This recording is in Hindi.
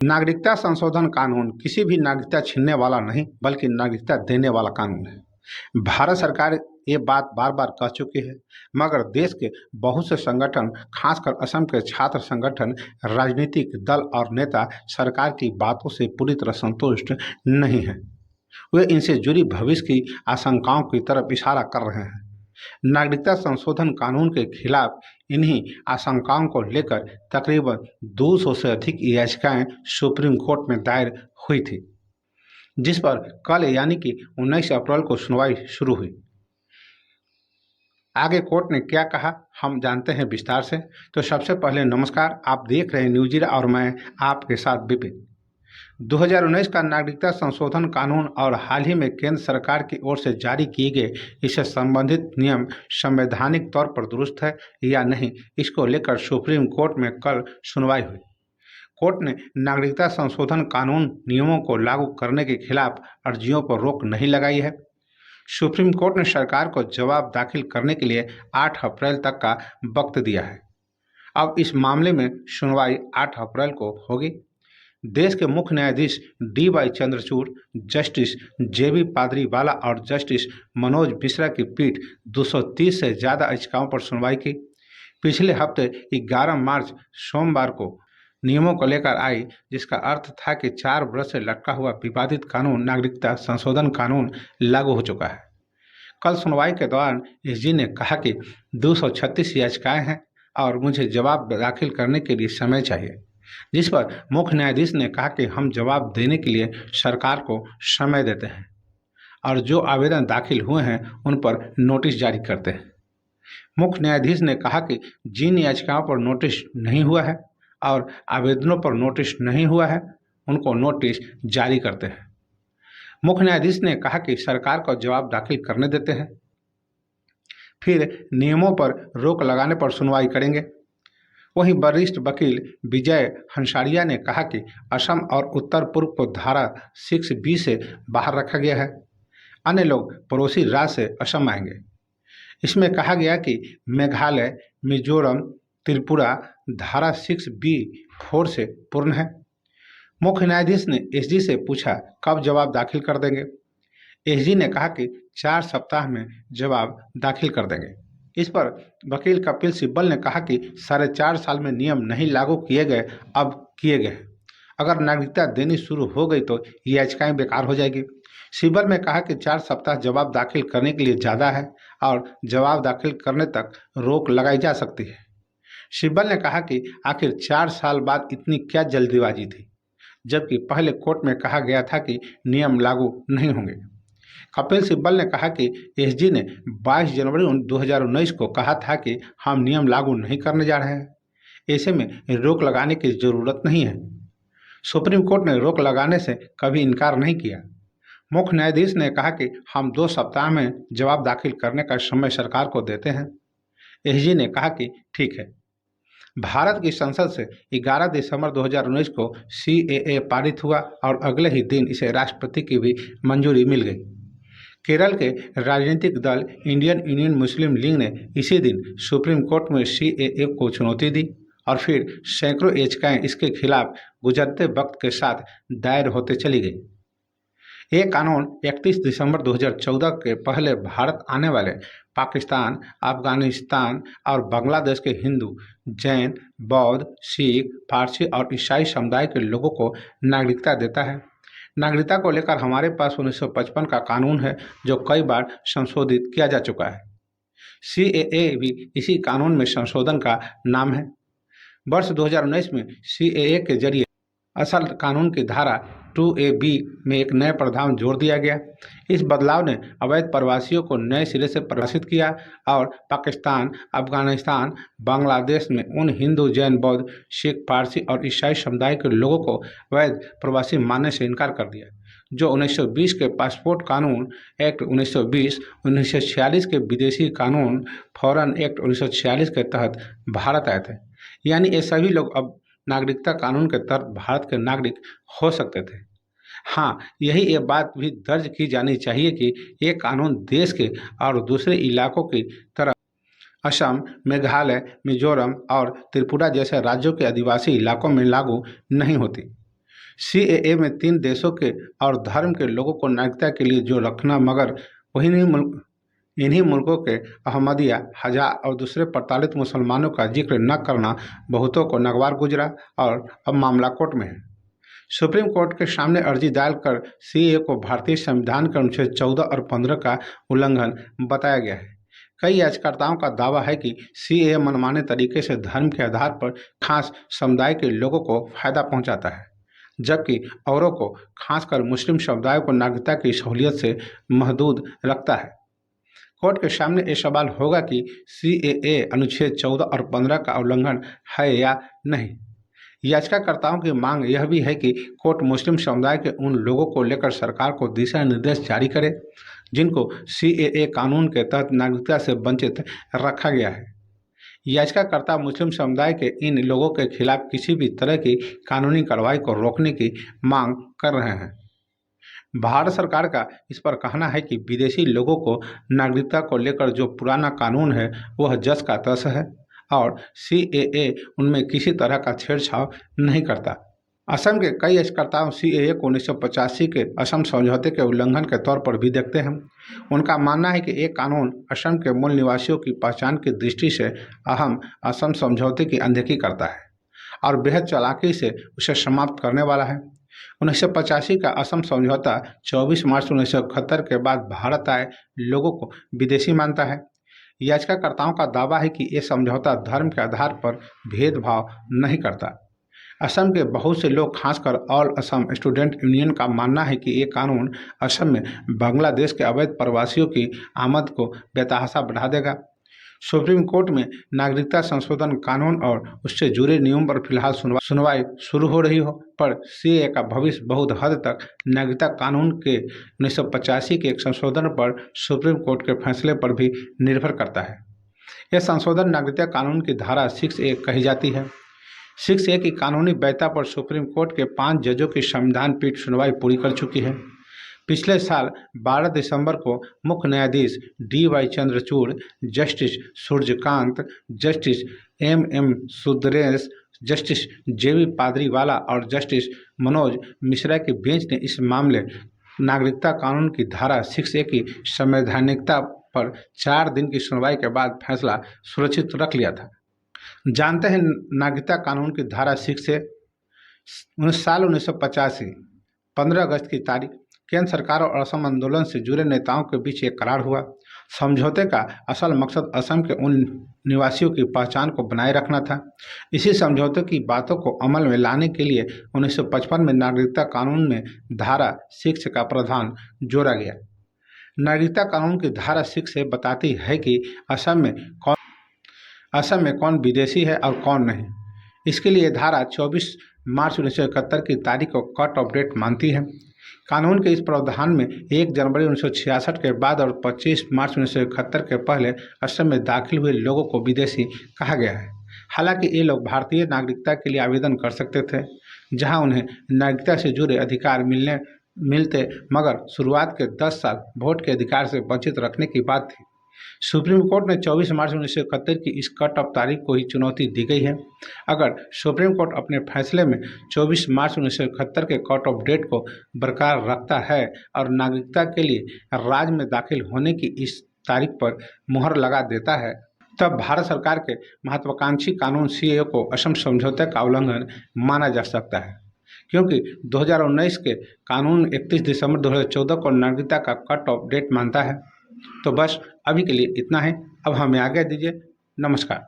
नागरिकता संशोधन कानून किसी भी नागरिकता छीनने वाला नहीं बल्कि नागरिकता देने वाला कानून है। भारत सरकार ये बात बार बार कह चुकी है, मगर देश के बहुत से संगठन, खासकर असम के छात्र संगठन, राजनीतिक दल और नेता सरकार की बातों से पूरी तरह संतुष्ट नहीं हैं। वे इनसे जुड़ी भविष्य की आशंकाओं की तरफ इशारा कर रहे हैं। नागरिकता संशोधन कानून के खिलाफ इन्हीं आशंकाओं को लेकर तकरीबन 200 से अधिक याचिकाएं सुप्रीम कोर्ट में दायर हुई थी, जिस पर कल यानी कि 19 अप्रैल को सुनवाई शुरू हुई। आगे कोर्ट ने क्या कहा हम जानते हैं विस्तार से। तो सबसे पहले नमस्कार, आप देख रहे हैं न्यूज़ और मैं आपके साथ विपिन। 2019 का नागरिकता संशोधन कानून और हाल ही में केंद्र सरकार की ओर से जारी किए गए इससे संबंधित नियम संवैधानिक तौर पर दुरुस्त है या नहीं, इसको लेकर सुप्रीम कोर्ट में कल सुनवाई हुई। कोर्ट ने नागरिकता संशोधन कानून नियमों को लागू करने के खिलाफ अर्जियों पर रोक नहीं लगाई है। सुप्रीम कोर्ट ने सरकार को जवाब दाखिल करने के लिए 8 अप्रैल तक का वक्त दिया है। अब इस मामले में सुनवाई 8 अप्रैल को होगी। देश के मुख्य न्यायाधीश DY Chandrachud, justice JB Pardiwala और जस्टिस मनोज मिश्रा की पीठ 230 से ज़्यादा याचिकाओं पर सुनवाई की। पिछले हफ्ते 11 मार्च सोमवार को नियमों को लेकर आई, जिसका अर्थ था कि 4 वर्ष से लटका हुआ विवादित कानून नागरिकता संशोधन कानून लागू हो चुका है। कल सुनवाई के दौरान SG ने कहा कि 236 याचिकाएं हैं और मुझे जवाब दाखिल करने के लिए समय चाहिए, जिस पर मुख्य न्यायाधीश ने कहा कि हम जवाब देने के लिए सरकार को समय देते हैं और जो आवेदन दाखिल हुए हैं उन पर नोटिस जारी करते हैं। मुख्य न्यायाधीश ने कहा कि जिन याचिकाओं पर नोटिस नहीं हुआ है और आवेदनों पर नोटिस नहीं हुआ है उनको नोटिस जारी करते हैं। मुख्य न्यायाधीश ने कहा कि सरकार को जवाब दाखिल करने देते हैं, फिर नियमों पर रोक लगाने पर सुनवाई करेंगे। वहीं वरिष्ठ वकील विजय हंसारिया ने कहा कि असम और उत्तर पूर्व को धारा 6B से बाहर रखा गया है। अन्य लोग पड़ोसी राज्य से असम आएंगे। इसमें कहा गया कि मेघालय, मिजोरम, त्रिपुरा धारा 6B(4) से पूर्ण है। मुख्य न्यायाधीश ने SG से पूछा कब जवाब दाखिल कर देंगे। SG ने कहा कि 4 सप्ताह में जवाब दाखिल कर देंगे। इस पर वकील कपिल सिब्बल ने कहा कि 4.5 साल में नियम नहीं लागू किए गए, अब किए गए। अगर नागरिकता देनी शुरू हो गई तो ये याचिकाएं बेकार हो जाएगी। सिब्बल ने कहा कि 4 सप्ताह जवाब दाखिल करने के लिए ज़्यादा है और जवाब दाखिल करने तक रोक लगाई जा सकती है। सिब्बल ने कहा कि आखिर 4 साल बाद इतनी क्या जल्दीबाजी थी, जबकि पहले कोर्ट में कहा गया था कि नियम लागू नहीं होंगे। कपिल सिब्बल ने कहा कि SG ने 22 जनवरी 2019 को कहा था कि हम नियम लागू नहीं करने जा रहे हैं, ऐसे में रोक लगाने की जरूरत नहीं है। सुप्रीम कोर्ट ने रोक लगाने से कभी इनकार नहीं किया। मुख्य न्यायाधीश ने कहा कि हम 2 सप्ताह में जवाब दाखिल करने का समय सरकार को देते हैं। SG ने कहा कि ठीक है। भारत की संसद से 11 दिसंबर 2019 को CAA पारित हुआ और अगले ही दिन इसे राष्ट्रपति की भी मंजूरी मिल गई। केरल के राजनीतिक दल इंडियन यूनियन मुस्लिम लीग ने इसी दिन सुप्रीम कोर्ट में CAA को चुनौती दी और फिर सैकड़ों याचिकाएं इसके खिलाफ गुजरते वक्त के साथ दायर होते चली गई। ये कानून 31 दिसंबर 2014 के पहले भारत आने वाले पाकिस्तान, अफगानिस्तान और बांग्लादेश के हिंदू, जैन, बौद्ध, सिख, पारसी और ईसाई समुदाय के लोगों को नागरिकता देता है। नागरिकता को लेकर हमारे पास 1955 का कानून है जो कई बार संशोधित किया जा चुका है। CAA भी इसी कानून में संशोधन का नाम है। वर्ष 2019 में CAA के जरिए असल कानून की धारा 2AB में एक नया प्रावधान जोड़ दिया गया। इस बदलाव ने अवैध प्रवासियों को नए सिरे से परिभाषित किया और पाकिस्तान, अफगानिस्तान, बांग्लादेश में उन हिंदू, जैन, बौद्ध, सिख, पारसी और ईसाई समुदाय के लोगों को अवैध प्रवासी मानने से इनकार कर दिया, जो 1920 के पासपोर्ट कानून एक्ट 1920, 1946 के विदेशी कानून फॉरेन एक्ट 1946 के तहत भारत आए थे। यानी ये सभी लोग अब नागरिकता कानून के तहत भारत के नागरिक हो सकते थे। हाँ, यही ये बात भी दर्ज की जानी चाहिए कि ये कानून देश के और दूसरे इलाकों की तरह असम, मेघालय, मिजोरम और त्रिपुरा जैसे राज्यों के आदिवासी इलाकों में लागू नहीं होती। सीएए में 3 देशों के और धर्म के लोगों को नागरिकता के लिए जो रखना, मगर इन्हीं मुल्कों के अहमदिया, हज़ार और दूसरे प्रताड़ित मुसलमानों का जिक्र न करना बहुतों को नागवार गुजरा और अब मामला कोर्ट में है। सुप्रीम कोर्ट के सामने अर्जी दायर कर सीएए को भारतीय संविधान के अनुच्छेद 14 और 15 का उल्लंघन बताया गया है। कई याचिकाकर्ताओं का दावा है कि सीएए मनमाने तरीके से धर्म के आधार पर खास समुदाय के लोगों को फायदा पहुंचाता है, जबकि औरों को, खासकर मुस्लिम समुदाय को नागरिकता की सहूलियत से महदूद रखता है। कोर्ट के सामने ये सवाल होगा कि सीएए अनुच्छेद 14 और 15 का उल्लंघन है या नहीं। याचिकाकर्ताओं की मांग यह भी है कि कोर्ट मुस्लिम समुदाय के उन लोगों को लेकर सरकार को दिशा निर्देश जारी करे जिनको सीएए कानून के तहत नागरिकता से वंचित रखा गया है। याचिकाकर्ता मुस्लिम समुदाय के इन लोगों के खिलाफ किसी भी तरह की कानूनी कार्रवाई को रोकने की मांग कर रहे हैं। भारत सरकार का इस पर कहना है कि विदेशी लोगों को नागरिकता को लेकर जो पुराना कानून है वह जस का तस है और सीएए उनमें किसी तरह का छेड़छाड़ नहीं करता। असम के कई याचिकाकर्ताओं सीएए को 1985 के असम समझौते के उल्लंघन के तौर पर भी देखते हैं। उनका मानना है कि ये कानून असम के मूल निवासियों की पहचान की दृष्टि से अहम असम समझौते की अनदेखी करता है और बेहद चालाकी से उसे समाप्त करने वाला है। 1985 का असम समझौता 24 मार्च 1971 के बाद भारत आए लोगों को विदेशी मानता है। याचिकाकर्ताओं का दावा है कि ये समझौता धर्म के आधार पर भेदभाव नहीं करता। असम के बहुत से लोग, खासकर ऑल असम स्टूडेंट यूनियन का मानना है कि ये कानून असम में बांग्लादेश के अवैध प्रवासियों की आमद को बेतहाशा बढ़ा देगा। सुप्रीम कोर्ट में नागरिकता संशोधन कानून और उससे जुड़े नियमों पर फिलहाल सुनवाई शुरू हो रही हो, पर सीएए का भविष्य बहुत हद तक नागरिकता कानून के 1985 के एक संशोधन पर सुप्रीम कोर्ट के फैसले पर भी निर्भर करता है। यह संशोधन नागरिकता कानून की धारा 6A कही जाती है। 6A की कानूनी वैधता पर सुप्रीम कोर्ट के 5 जजों की संविधान पीठ सुनवाई पूरी कर चुकी है। पिछले साल 12 दिसंबर को मुख्य न्यायाधीश DY Chandrachud, justice Suryakant, justice MM Sundresh, justice JB Pardiwala और जस्टिस मनोज मिश्रा की बेंच ने इस मामले नागरिकता कानून की धारा 6A की संवैधानिकता पर 4 दिन की सुनवाई के बाद फैसला सुरक्षित रख लिया था। जानते हैं नागरिकता कानून की धारा 6A। साल 1985 15 अगस्त की तारीख केंद्र सरकार और असम आंदोलन से जुड़े नेताओं के बीच एक करार हुआ। समझौते का असल मकसद असम के उन निवासियों की पहचान को बनाए रखना था। इसी समझौते की बातों को अमल में लाने के लिए 1955 में नागरिकता कानून में धारा 6 का प्रावधान जोड़ा गया। नागरिकता कानून की धारा 6 बताती है कि असम में कौन विदेशी है और कौन नहीं। इसके लिए धारा 24 मार्च 1971 की तारीख को कट ऑफ डेट मानती है। कानून के इस प्रावधान में 1 जनवरी 1966 के बाद और 25 मार्च 1971 के पहले असम में दाखिल हुए लोगों को विदेशी कहा गया है। हालांकि ये लोग भारतीय नागरिकता के लिए आवेदन कर सकते थे, जहां उन्हें नागरिकता से जुड़े अधिकार मिलते, मगर शुरुआत के 10 साल वोट के अधिकार से वंचित रखने की बात थी। सुप्रीम कोर्ट ने 24 मार्च 1971 की इस कट ऑफ तारीख को ही चुनौती दी गई है। अगर सुप्रीम कोर्ट अपने फैसले में 24 मार्च 1971 के कट ऑफ डेट को बरकरार रखता है और नागरिकता के लिए राज्य में दाखिल होने की इस तारीख पर मुहर लगा देता है, तब भारत सरकार के महत्वाकांक्षी कानून सीएए को असम समझौते का उल्लंघन माना जा सकता है, क्योंकि 2019 के कानून 31 दिसंबर 2014 को नागरिकता का कट ऑफ डेट मानता है। तो बस अभी के लिए इतना है। अब हमें आज्ञा दीजिए। नमस्कार।